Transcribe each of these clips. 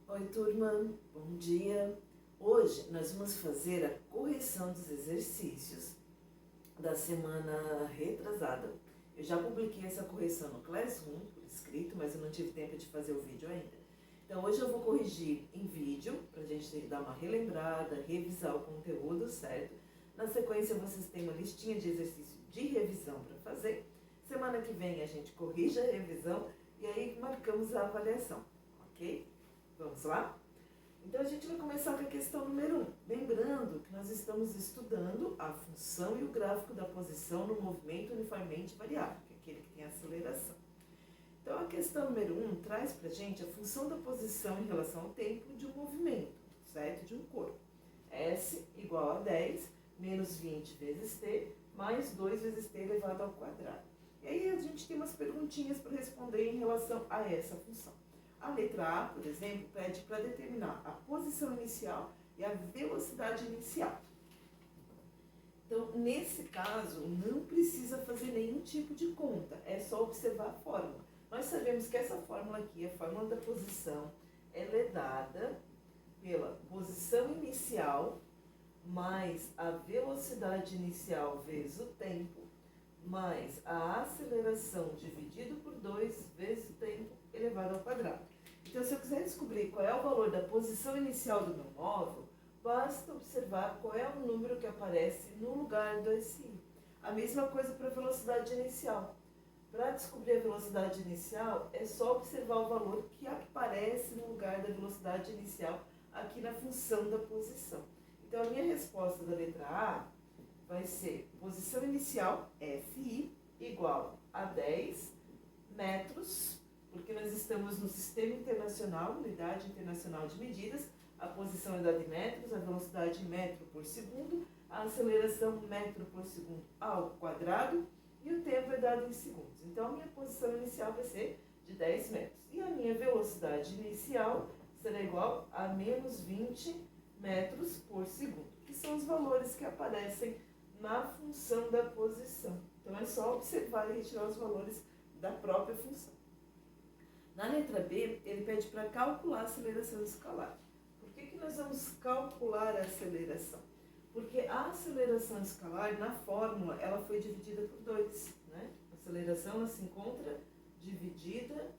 Oi, turma, bom dia. Hoje nós vamos fazer a correção dos exercícios da semana retrasada. Eu já publiquei essa correção no Classroom, por escrito, mas eu não tive tempo de fazer o vídeo ainda. Então hoje eu vou corrigir em vídeo, para a gente dar uma relembrada, revisar o conteúdo, certo? Na sequência vocês têm uma listinha de exercício de revisão para fazer. Semana que vem a gente corrige a revisão e aí marcamos a avaliação, ok? Vamos lá? Então a gente vai começar com a questão número 1. Lembrando que nós estamos estudando a função e o gráfico da posição no movimento uniformemente variável, que é aquele que tem aceleração. Então a questão número 1 traz para a gente a função da posição em relação ao tempo de um movimento, certo? De um corpo. S igual a 10 menos 20 vezes t mais 2 vezes t elevado ao quadrado. E aí a gente tem umas perguntinhas para responder em relação a essa função. A letra A, por exemplo, pede para determinar a posição inicial e a velocidade inicial. Então, nesse caso, não precisa fazer nenhum tipo de conta, é só observar a fórmula. Nós sabemos que essa fórmula aqui, a fórmula da posição, ela é dada pela posição inicial mais a velocidade inicial vezes o tempo, mais a aceleração dividido por 2 vezes o tempo elevado ao quadrado. Então, se eu quiser descobrir qual é o valor da posição inicial do meu móvel, basta observar qual é o número que aparece no lugar do SI. A mesma coisa para a velocidade inicial. Para descobrir a velocidade inicial, é só observar o valor que aparece no lugar da velocidade inicial aqui na função da posição. Então, a minha resposta da letra A vai ser posição inicial, FI, igual a 10 metros, porque nós estamos no Sistema Internacional, Unidade Internacional de Medidas, a posição é dada em metros, a velocidade em metro por segundo, a aceleração metro por segundo ao quadrado e o tempo é dado em segundos. Então, a minha posição inicial vai ser de 10 metros. E a minha velocidade inicial será igual a menos 20 metros por segundo, que são os valores que aparecem na função da posição. Então, é só observar e retirar os valores da própria função. Na letra B, ele pede para calcular a aceleração escalar. Por que nós vamos calcular a aceleração? Porque a aceleração escalar, na fórmula, ela foi dividida por 2. Né? A aceleração ela se encontra dividida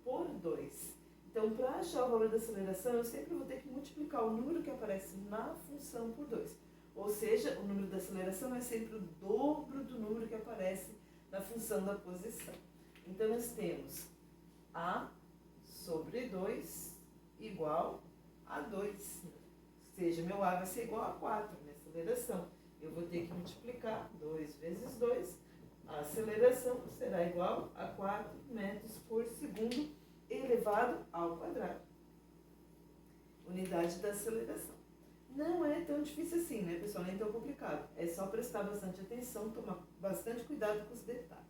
por 2. Então, para achar o valor da aceleração, eu sempre vou ter que multiplicar o número que aparece na função por 2. Ou seja, o número da aceleração é sempre o dobro do número que aparece na função da posição. Então, nós temos A sobre 2 igual a 2. Ou seja, meu A vai ser igual a 4, minha aceleração. Eu vou ter que multiplicar 2 vezes 2. A aceleração será igual a 4 metros por segundo elevado ao quadrado. Unidade da aceleração. Não é tão difícil assim, né, pessoal? Nem tão complicado. É só prestar bastante atenção, tomar bastante cuidado com os detalhes.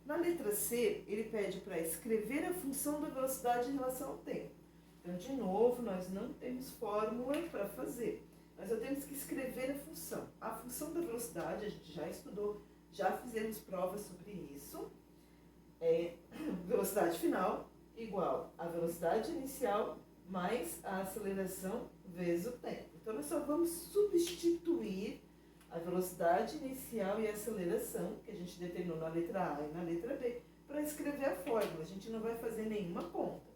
Na letra C, ele pede para escrever a função da velocidade em relação ao tempo. Então, de novo, nós não temos fórmula para fazer. Nós só temos que escrever a função. A função da velocidade, a gente já estudou, já fizemos provas sobre isso. É velocidade final igual a velocidade inicial mais a aceleração vezes o tempo. Então, nós só vamos substituir a velocidade inicial e a aceleração, que a gente determinou na letra A e na letra B, para escrever a fórmula. A gente não vai fazer nenhuma conta.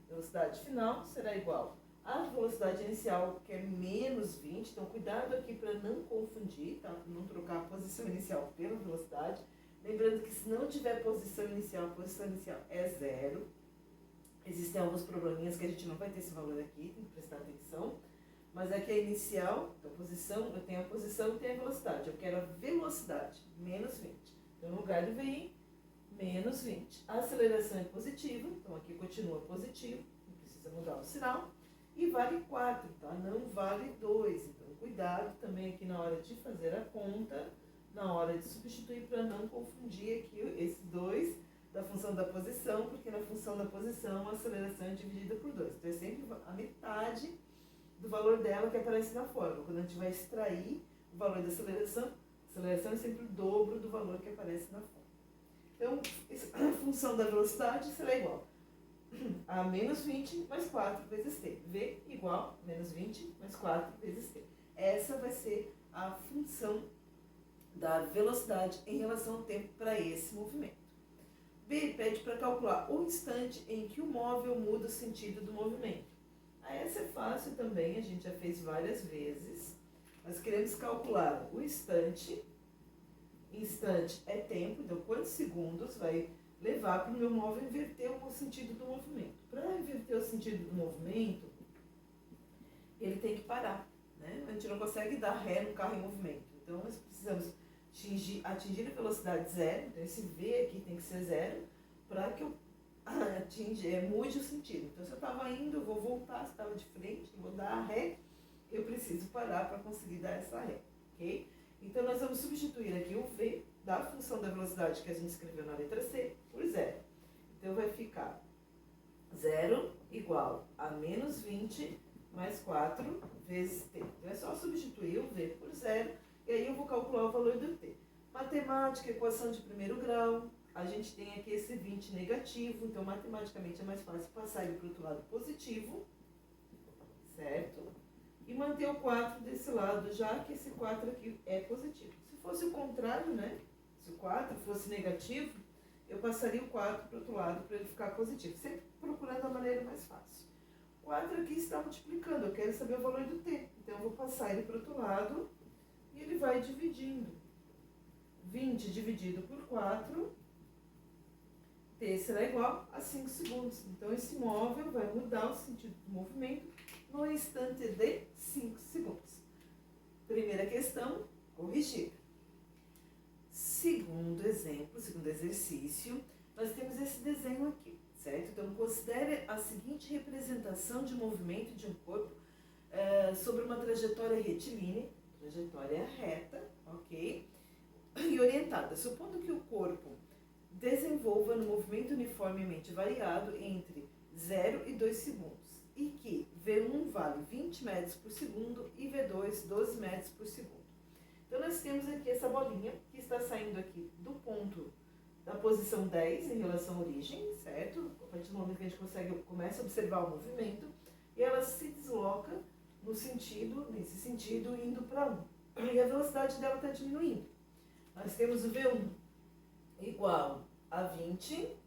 Velocidade final será igual à velocidade inicial, que é menos 20. Então, cuidado aqui para não confundir, tá? Para não trocar a posição inicial pela velocidade. Lembrando que se não tiver posição inicial, a posição inicial é 0. Existem alguns probleminhas que a gente não vai ter esse valor aqui, tem que prestar atenção. Mas aqui é inicial, então posição, eu tenho a posição e tenho a velocidade. Eu quero a velocidade, menos 20. Então, no lugar do VI, menos 20. A aceleração é positiva, então aqui continua positivo, não precisa mudar o sinal. E vale 4, tá? Não vale 2. Então, cuidado também aqui na hora de fazer a conta, na hora de substituir, para não confundir aqui esses 2 da função da posição, porque na função da posição a aceleração é dividida por 2. Então, é sempre a metade do valor dela que aparece na fórmula. Quando a gente vai extrair o valor da aceleração, a aceleração é sempre o dobro do valor que aparece na fórmula. Então, a função da velocidade será igual a menos 20 mais 4 vezes t. V igual a menos 20 mais 4 vezes t. Essa vai ser a função da velocidade em relação ao tempo para esse movimento. B pede para calcular o instante em que o móvel muda o sentido do movimento. Essa é fácil também, a gente já fez várias vezes. Nós queremos calcular o instante. Instante é tempo, então quantos segundos vai levar para o meu móvel inverter o sentido do movimento. Para inverter o sentido do movimento, ele tem que parar, né? A gente não consegue dar ré no carro em movimento. Então nós precisamos atingir a velocidade zero, então esse V aqui tem que ser zero, para que eu mude o sentido. Então se eu estava indo, eu vou voltar, se estava de frente, eu vou dar a ré, eu preciso parar para conseguir dar essa ré, ok? Então nós vamos substituir aqui o V da função da velocidade que a gente escreveu na letra C por zero. Então vai ficar zero igual a menos 20 mais 4 vezes t. Então é só substituir o V por zero e aí eu vou calcular o valor do t. Matemática, equação de primeiro grau, a gente tem aqui esse 20 negativo, então matematicamente é mais fácil passar ele para o outro lado positivo, certo? E manter o 4 desse lado, já que esse 4 aqui é positivo. Se fosse o contrário, né? Se o 4 fosse negativo, eu passaria o 4 para o outro lado para ele ficar positivo. Sempre procurando a maneira mais fácil. O 4 aqui está multiplicando, eu quero saber o valor do t. Então eu vou passar ele para o outro lado e ele vai dividindo. 20 dividido por 4, t será igual a 5 segundos. Então esse móvel vai mudar o sentido do movimento no instante de 5 segundos. Primeira questão, corrigida. Segundo exemplo, segundo exercício, nós temos esse desenho aqui, certo? Então, considere a seguinte representação de movimento de um corpo sobre uma trajetória retilínea, trajetória reta, ok? E orientada, supondo que o corpo desenvolva no movimento uniformemente variado entre 0 e 2 segundos, e que V1 vale 20 metros por segundo e V2 12 metros por segundo. Então nós temos aqui essa bolinha que está saindo aqui do ponto da posição 10 em relação à origem, certo? A partir do momento que a gente começa a observar o movimento, e ela se desloca nesse sentido, indo para 1. E a velocidade dela está diminuindo. Nós temos o V1 igual a 20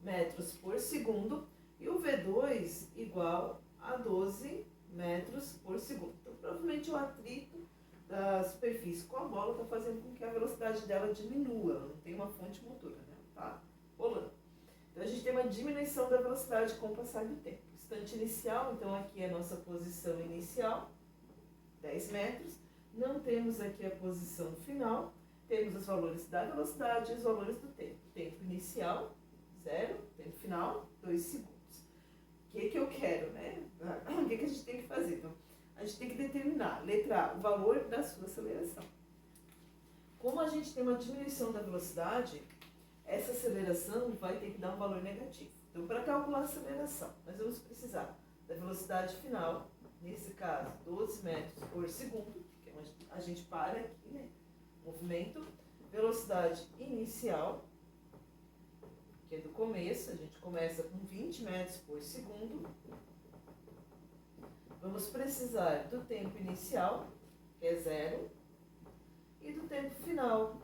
metros por segundo e o V2 igual a 12 metros por segundo. Então, provavelmente o atrito da superfície com a bola está fazendo com que a velocidade dela diminua. Ela não tem uma fonte motora, né? Tá rolando. Então, a gente tem uma diminuição da velocidade com o passar do tempo. Instante inicial, então aqui é a nossa posição inicial, 10 metros. Não temos aqui a posição final. Temos os valores da velocidade e os valores do tempo. Tempo inicial, 0. Tempo final, 2 segundos. O que eu quero, né? O que a gente tem que fazer? Então, a gente tem que determinar, letra A, o valor da sua aceleração. Como a gente tem uma diminuição da velocidade, essa aceleração vai ter que dar um valor negativo. Então, para calcular a aceleração, nós vamos precisar da velocidade final, nesse caso, 12 metros por segundo, que é onde a gente para aqui, né? Movimento, velocidade inicial, que é do começo, a gente começa com 20 metros por segundo. Vamos precisar do tempo inicial, que é 0, e do tempo final,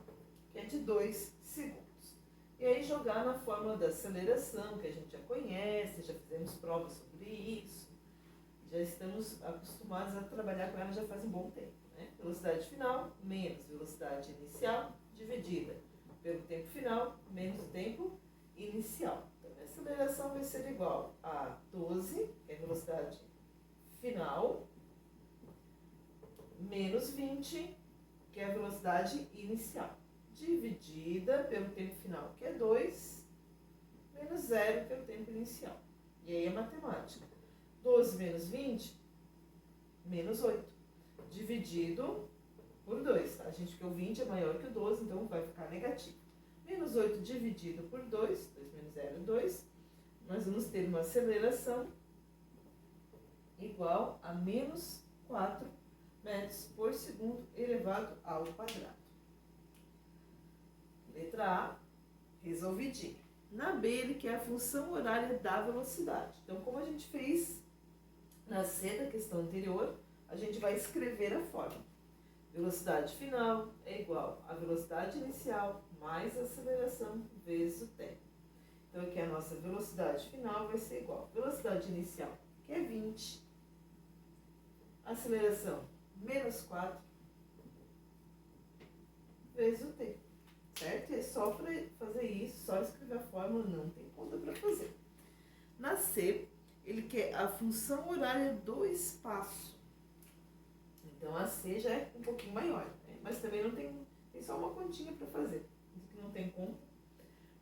que é de 2 segundos. E aí jogar na fórmula da aceleração, que a gente já conhece, já fizemos provas sobre isso, já estamos acostumados a trabalhar com ela já faz um bom tempo. Velocidade final menos velocidade inicial dividida pelo tempo final menos o tempo inicial. Então, a aceleração vai ser igual a 12, que é a velocidade final, menos 20, que é a velocidade inicial, dividida pelo tempo final, que é 2, menos 0, que é o tempo inicial. E aí é matemática. 12 menos 20, menos 8. Dividido por 2, tá, gente? Porque o 20 é maior que o 12, então vai ficar negativo. Menos 8 dividido por 2, 2 menos 0 é 2. Nós vamos ter uma aceleração igual a menos 4 metros por segundo elevado ao quadrado. Letra A, resolvidinha. Na B, ele quer a função horária da velocidade. Então, como a gente fez na C da questão anterior, a gente vai escrever a fórmula. Velocidade final é igual a velocidade inicial mais a aceleração vezes o tempo. Então, aqui a nossa velocidade final vai ser igual a velocidade inicial, que é 20, aceleração menos 4, vezes o tempo, certo? É só para fazer isso, só escrever a fórmula, não tem conta para fazer. Na C, ele quer a função horária do espaço. Então, a C já é um pouquinho maior, né? Mas também não tem só uma continha para fazer. Isso que não tem conta.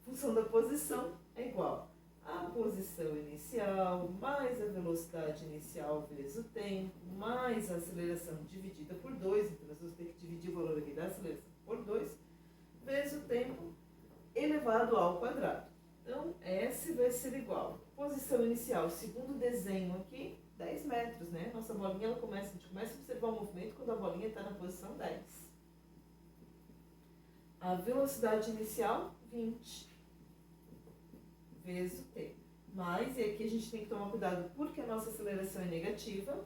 Função da posição é igual a posição inicial mais a velocidade inicial vezes o tempo, mais a aceleração dividida por 2, então nós vamos ter que dividir o valor aqui da aceleração por 2, vezes o tempo elevado ao quadrado. Então, S vai ser igual a posição inicial, segundo o desenho aqui, 10 metros, né? Nossa bolinha, a gente começa a observar o movimento quando a bolinha está na posição 10. A velocidade inicial, 20, vezes o tempo. Mas, e aqui a gente tem que tomar cuidado porque a nossa aceleração é negativa,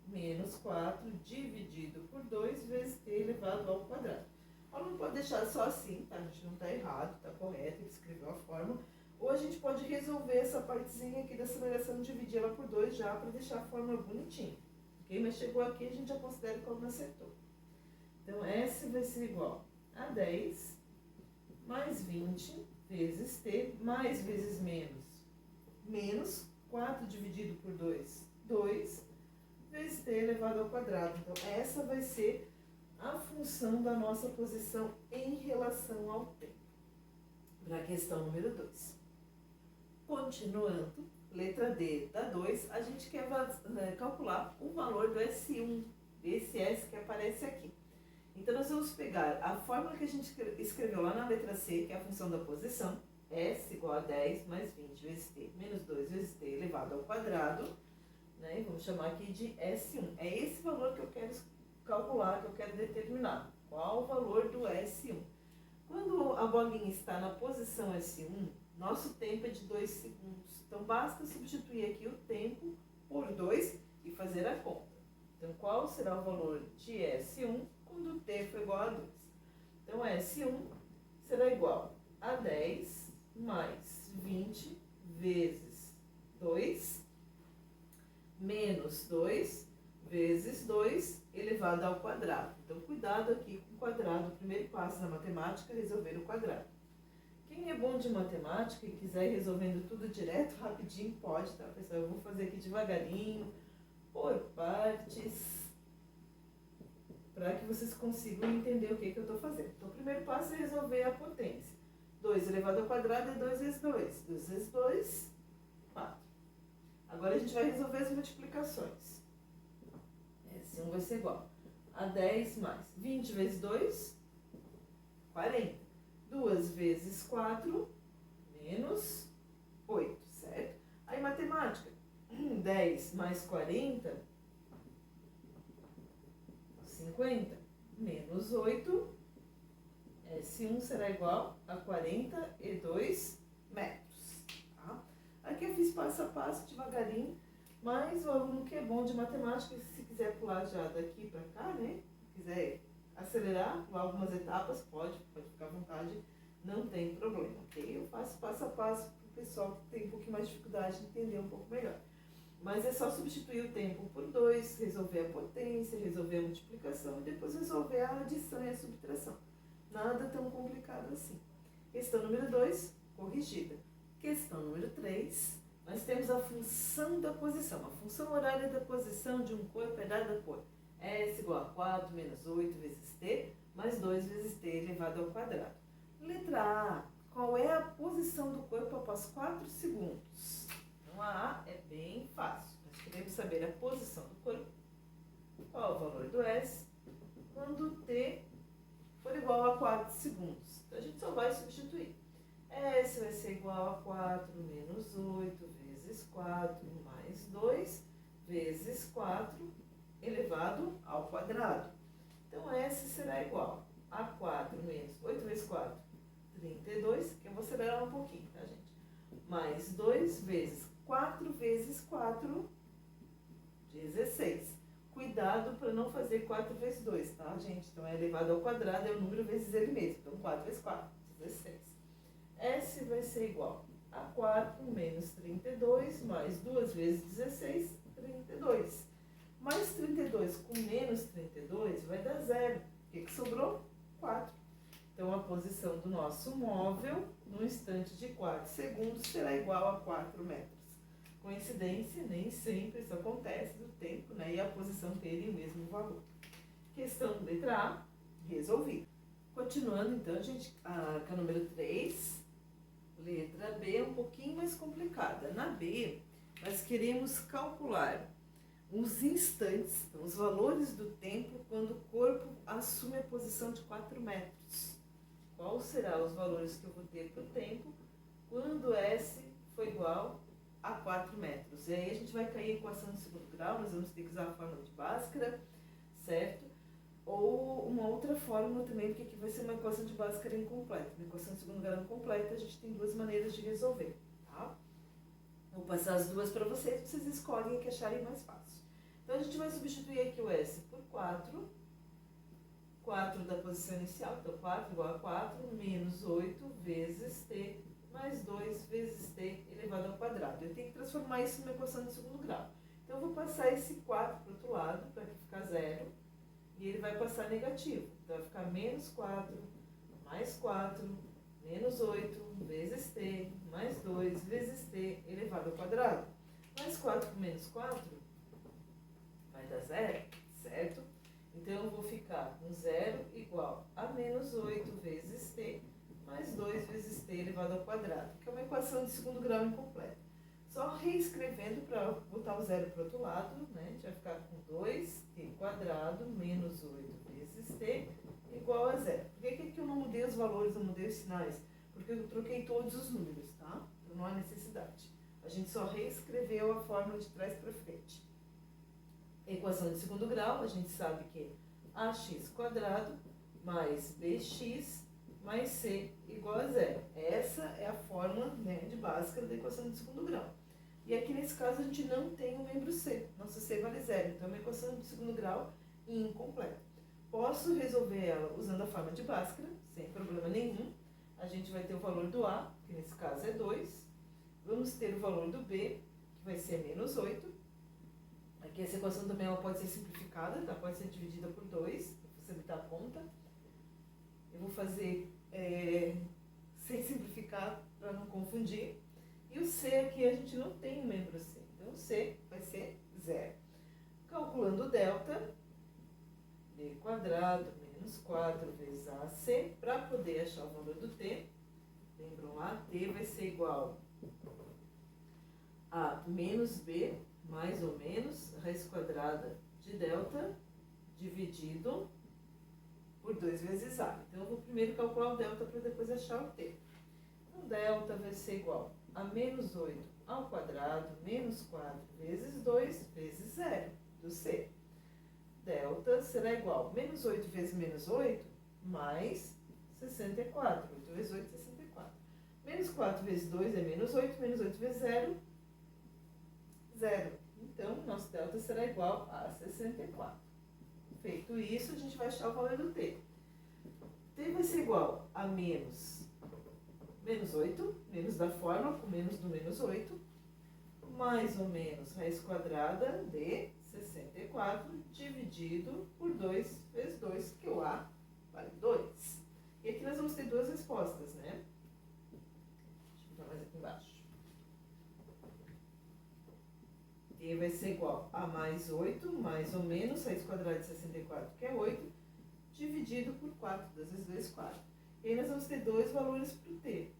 menos 4 dividido por 2 vezes t elevado ao quadrado. Ou não pode deixar só assim, tá? A gente não está errado, está correto, ele escreveu a fórmula. Ou a gente pode resolver essa partezinha aqui da aceleração, dividir ela por 2 já para deixar a fórmula bonitinha. Ok? Mas chegou aqui, a gente já considera que não acertou. Então, S vai ser igual a 10 mais 20 vezes t, mais vezes menos 4 dividido por 2, 2, vezes t elevado ao quadrado. Então, essa vai ser a função da nossa posição em relação ao tempo. Para a questão número 2. Continuando, letra D da 2, a gente quer calcular o valor do S1, esse S que aparece aqui. Então, nós vamos pegar a fórmula que a gente escreveu lá na letra C, que é a função da posição, S igual a 10 mais 20 vezes t, menos 2 vezes t elevado ao quadrado, né? E vamos chamar aqui de S1. É esse valor que eu quero calcular, que eu quero determinar. Qual o valor do S1? Quando a bolinha está na posição S1, nosso tempo é de 2 segundos. Então, basta substituir aqui o tempo por 2 e fazer a conta. Então, qual será o valor de S1 quando o t for igual a 2? Então, S1 será igual a 10 mais 20 vezes 2, menos 2 vezes 2 elevado ao quadrado. Então, cuidado aqui com o quadrado. O primeiro passo na matemática é resolver o quadrado. Quem é bom de matemática e quiser ir resolvendo tudo direto, rapidinho, pode, tá, pessoal? Eu vou fazer aqui devagarinho, por partes, para que vocês consigam entender o que eu estou fazendo. Então, o primeiro passo é resolver a potência. 2 elevado ao quadrado é 2 vezes 2. 2 vezes 2, 4. Agora, a gente vai resolver as multiplicações. S1 vai ser igual a 10 mais 20 vezes 2, 40. 2 vezes 4, menos 8, certo? Aí, matemática. 10 mais 40, 50, menos 8, S1 será igual a 42 metros. Tá? Aqui eu fiz passo a passo, devagarinho, mas o aluno que é bom de matemática, se quiser pular já daqui para cá, né? Quiser acelerar, pular algumas etapas, pode ficar à vontade, não tem problema, ok? Eu faço passo a passo para o pessoal que tem um pouquinho mais de dificuldade de entender um pouco melhor. Mas é só substituir o tempo por 2, resolver a potência, resolver a multiplicação e depois resolver a adição e a subtração. Nada tão complicado assim. Questão número 2, corrigida. Questão número 3, nós temos a função da posição. A função horária da posição de um corpo é dada por S igual a 4 menos 8 vezes t, mais 2 vezes t elevado ao quadrado. Letra A, qual é a posição do corpo após 4 segundos? Então, a A é bem fácil. Nós queremos saber a posição do corpo, qual o valor do S, quando t for igual a 4 segundos. Então, a gente só vai substituir. S vai ser igual a 4 menos 8 vezes 4 mais 2 vezes 4 elevado ao quadrado. Então, S será igual a 4 menos 8 vezes 4, 32, que eu vou acelerar um pouquinho, tá, gente? mais 2 vezes 4 vezes 4, 16. Cuidado para não fazer 4 vezes 2, tá, gente? Então, é elevado ao quadrado, é o número vezes ele mesmo. Então, 4 vezes 4, 16. S vai ser igual a 4 menos 32, mais 2 vezes 16, 32. Mais 32 com menos 32 vai dar 0. O que sobrou? 4. Então, a posição do nosso móvel, no instante de 4 segundos, será igual a 4 metros. Coincidência, nem sempre isso acontece do tempo, né? E a posição terem o mesmo valor. Questão letra A, resolvida. Continuando, então, gente, com a número 3, letra B é um pouquinho mais complicada. Na B, nós queremos calcular os instantes, então, os valores do tempo quando o corpo assume a posição de 4 metros. Qual será os valores que eu vou ter para o tempo quando S for igual a 4 metros? E aí a gente vai cair em equação de segundo grau, nós vamos ter que usar a fórmula de Bhaskara, certo? Ou uma outra fórmula também, porque aqui vai ser uma equação de Bhaskara incompleta. Uma equação de segundo grau incompleta, a gente tem duas maneiras de resolver, tá? Vou passar as duas para vocês, vocês escolhem a que acharem mais fácil. Então, a gente vai substituir aqui o S por 4. 4 da posição inicial, então 4 igual a 4, menos 8 vezes T, mais 2 vezes T elevado ao quadrado. Eu tenho que transformar isso numa equação de segundo grau. Então, eu vou passar esse 4 para o outro lado, para que ficar 0, e ele vai passar negativo. Então, vai ficar menos 4, mais 4, menos 8 vezes T, mais 2 vezes T elevado ao quadrado. Mais 4 com menos 4 vai dar 0, certo? Então, eu vou ficar com 0 igual a menos 8 vezes T, mais 2 vezes T elevado ao quadrado, que é uma equação de segundo grau incompleta. Só reescrevendo para botar o 0 para o outro lado, né? A gente vai ficar com 2t quadrado menos 8 vezes t igual a 0. Por que eu não mudei os valores, não mudei os sinais? Porque eu troquei todos os números, tá? Então não há necessidade. A gente só reescreveu a fórmula de trás para frente. Equação de segundo grau, a gente sabe que ax quadrado mais bx mais c igual a 0. Essa é a fórmula, né, de Bhaskara da equação de segundo grau. E aqui nesse caso a gente não tem o membro c, nosso c vale 0, então é uma equação de segundo grau incompleta. Posso resolver ela usando a fórmula de Bhaskara, sem problema nenhum. A gente vai ter o valor do a, que nesse caso é 2. Vamos ter o valor do b, que vai ser menos 8. Aqui essa equação também ela pode ser simplificada, tá? Pode ser dividida por 2, para facilitar a conta. Eu vou fazer sem simplificar para não confundir. E o c aqui a gente não tem o membro c, então o c vai ser 0. Calculando o delta, b quadrado menos 4 vezes ac, para poder achar o valor do t, lembram lá, t vai ser igual a menos b, mais ou menos, raiz quadrada de delta, dividido por 2 vezes a. Então, eu vou primeiro calcular o delta para depois achar o t. Então, delta vai ser igual a menos 8 ao quadrado, menos 4 vezes 2 vezes 0 do c. Delta será igual a menos 8 vezes menos 8, mais 64. 8 vezes 8, 64. Menos 4 vezes 2 é menos 8 vezes 0, 0. Então, nosso delta será igual a 64. Feito isso, a gente vai achar o valor do t. T vai ser igual a menos 8, menos da fórmula, com menos do menos 8, mais ou menos raiz quadrada de 64, dividido por 2 vezes 2, que o a vale 2. E aqui nós vamos ter duas respostas, né? Deixa eu botar mais aqui embaixo. T vai ser igual a mais 8, mais ou menos, raiz quadrada de 64, que é 8, dividido por 4, 2 vezes 2, 4. E aí nós vamos ter dois valores para o t.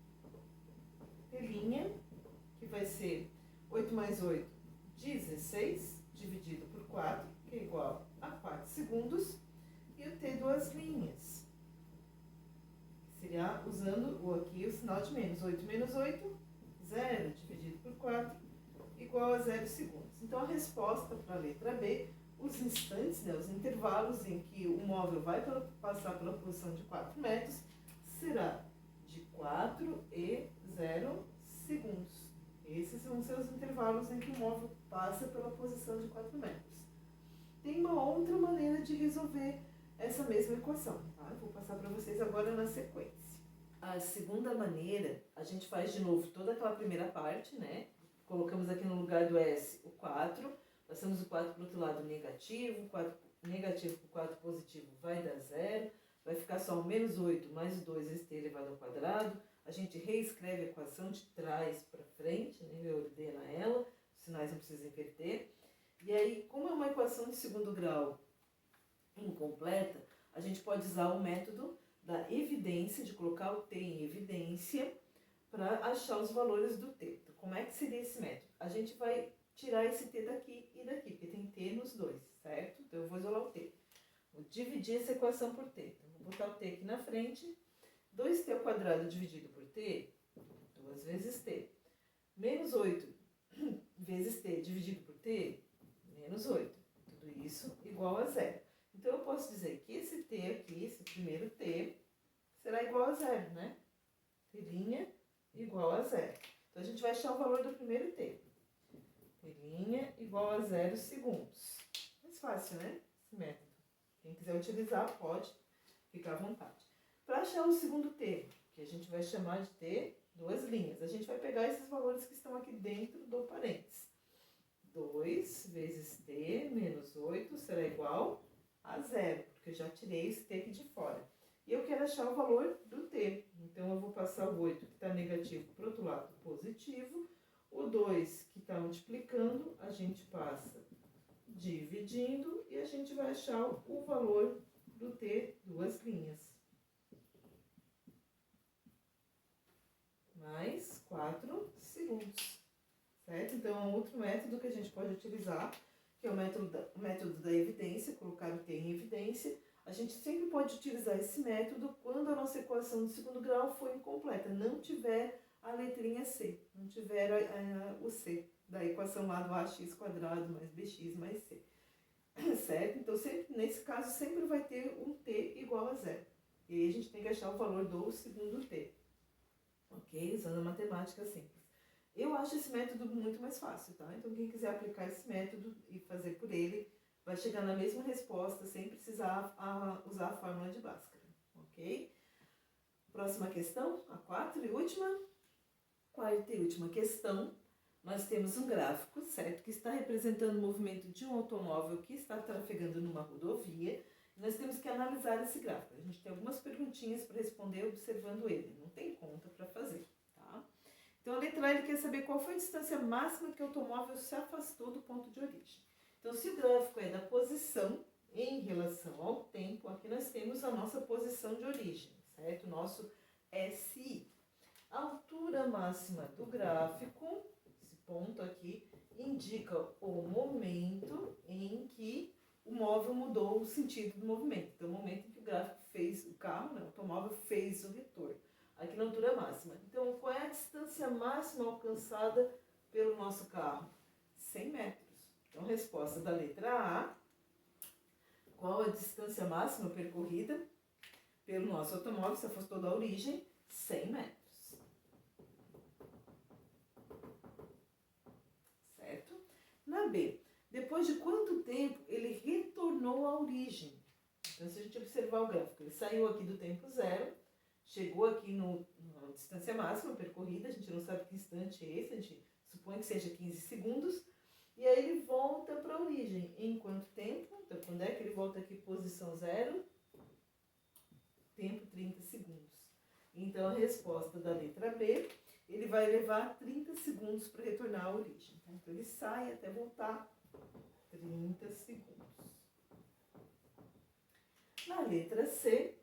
T', que vai ser 8 mais 8, 16, dividido por 4, que é igual a 4 segundos. E o t duas linhas, que seria usando aqui o sinal de menos. 8 menos 8, 0, dividido por 4, igual a 0 segundos. Então, a resposta para a letra B, os instantes, né, os intervalos em que o móvel vai passar pela posição de 4 metros, será de 4 e 0 segundos. Esses vão ser os intervalos em que o móvel passa pela posição de 4 metros. Tem uma outra maneira de resolver essa mesma equação, tá? Eu vou passar para vocês agora na sequência. A segunda maneira, a gente faz de novo toda aquela primeira parte, né? Colocamos aqui no lugar do S o 4, passamos o 4 para o outro lado negativo, 4 negativo por 4 positivo vai dar 0, vai ficar só o menos 8 mais 2st elevado ao quadrado. A gente reescreve a equação de trás para frente, né? Ordena ela, os sinais não precisam inverter. E aí, como é uma equação de segundo grau incompleta, a gente pode usar o método da evidência, de colocar o t em evidência, para achar os valores do t. Então, como é que seria esse método? A gente vai tirar esse t daqui e daqui, porque tem t nos dois, certo? Então, eu vou isolar o t. Vou dividir essa equação por t. Então, vou botar o t aqui na frente. 2t ao quadrado dividido por t, 2 vezes t. Menos 8 vezes t dividido por t, menos 8. Tudo isso igual a 0. Então, eu posso dizer que esse t aqui, esse primeiro t, será igual a 0, né? T' igual a 0. Então, a gente vai achar o valor do primeiro t. T' igual a 0 segundos. Mais fácil, né? Esse método. Quem quiser utilizar, pode ficar à vontade. Para achar o segundo t, que a gente vai chamar de t, duas linhas, a gente vai pegar esses valores que estão aqui dentro do parênteses. 2 vezes t menos 8 será igual a 0, porque eu já tirei esse t aqui de fora. E eu quero achar o valor do t. Então, eu vou passar o 8, que está negativo, para o outro lado positivo. O 2, que está multiplicando, a gente passa dividindo e a gente vai achar o valor do t, duas linhas. Mais 4 segundos, certo? Então, é um outro método que a gente pode utilizar, que é o método da evidência, colocar o t em evidência. A gente sempre pode utilizar esse método quando a nossa equação de segundo grau for incompleta, não tiver a letrinha c, não tiver o c, da equação lá do ax² mais bx mais c, certo? Então, sempre, nesse caso, sempre vai ter um t igual a 0. E aí a gente tem que achar o valor do segundo t. Ok? Usando a matemática simples. Eu acho esse método muito mais fácil, tá? Então, quem quiser aplicar esse método e fazer por ele, vai chegar na mesma resposta sem precisar usar a fórmula de Bhaskara, ok? Próxima questão, a quarta e última. Quarta e última questão. Nós temos um gráfico, certo? Que está representando o movimento de um automóvel que está trafegando numa rodovia. Nós temos que analisar esse gráfico. A gente tem algumas perguntinhas para responder observando ele. Não tem conta para fazer, tá? Então, a letra A, ele quer saber qual foi a distância máxima que o automóvel se afastou do ponto de origem. Então, se o gráfico é da posição em relação ao tempo, aqui nós temos a nossa posição de origem, certo? Nosso SI. A altura máxima do gráfico, esse ponto aqui, indica o momento em que o móvel mudou o sentido do movimento. Então, o momento em que o gráfico fez, o carro, né, o automóvel fez o retorno. Aqui na altura máxima. Então, qual é a distância máxima alcançada pelo nosso carro? 100 metros. Então, resposta da letra A. Qual a distância máxima percorrida pelo nosso automóvel, se afastou da origem? 100 metros. Certo? Na B. Depois de quanto tempo ele retornou à origem? Então, se a gente observar o gráfico, ele saiu aqui do tempo zero, chegou aqui na distância máxima percorrida, a gente não sabe que instante é esse, a gente supõe que seja 15 segundos, e aí ele volta para a origem. Em quanto tempo? Então, quando é que ele volta aqui, posição zero? Tempo 30 segundos. Então, a resposta da letra B, ele vai levar 30 segundos para retornar à origem. Então, ele sai até voltar 30 segundos. Na letra C,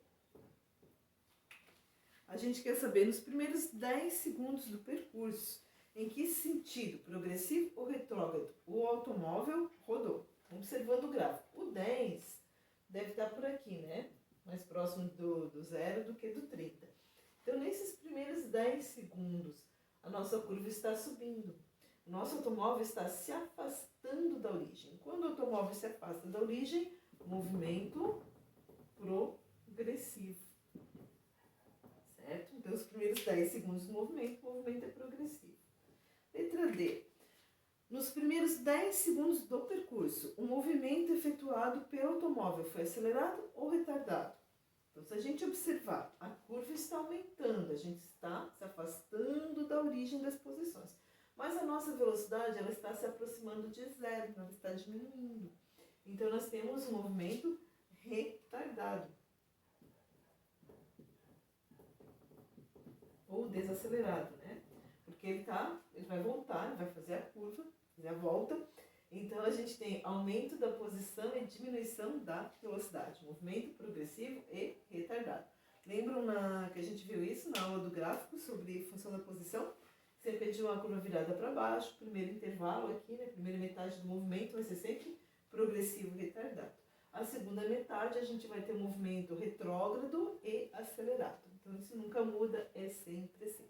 a gente quer saber nos primeiros 10 segundos do percurso, em que sentido, progressivo ou retrógrado, o automóvel rodou. Observando o gráfico, o 10 deve estar por aqui, né? Mais próximo do zero do que do 30. Então, nesses primeiros 10 segundos, a nossa curva está subindo. O nosso automóvel está se afastando da origem. Quando o automóvel se afasta da origem, movimento progressivo. Certo? Então, os primeiros 10 segundos do movimento, o movimento é progressivo. Letra D. Nos primeiros 10 segundos do percurso, o movimento efetuado pelo automóvel foi acelerado ou retardado? Então, se a gente observar, a curva está aumentando, a gente está se afastando da origem das posições. Mas a nossa velocidade, ela está se aproximando de zero, ela está diminuindo. Então, nós temos um movimento retardado. Ou desacelerado, né? Porque ele vai voltar, ele vai fazer a curva, fazer a volta. Então, a gente tem aumento da posição e diminuição da velocidade. Movimento progressivo e retardado. Lembram que a gente viu isso na aula do gráfico sobre função da posição? Sempre de uma curva virada para baixo, primeiro intervalo aqui, né? Primeira metade do movimento vai ser sempre progressivo e retardado. A segunda metade a gente vai ter um movimento retrógrado e acelerado. Então, isso nunca muda, é sempre assim.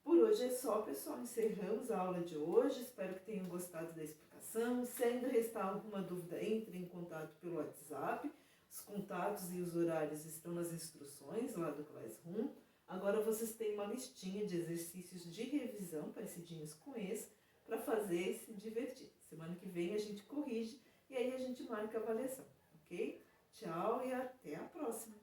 Por hoje é só, pessoal. Encerramos a aula de hoje. Espero que tenham gostado da explicação. Se ainda restar alguma dúvida, entre em contato pelo WhatsApp. Os contatos e os horários estão nas instruções lá do Classroom. Agora vocês têm uma listinha de exercícios de revisão parecidinhos com esse para fazer e se divertir. Semana que vem a gente corrige e aí a gente marca a avaliação, ok? Tchau e até a próxima!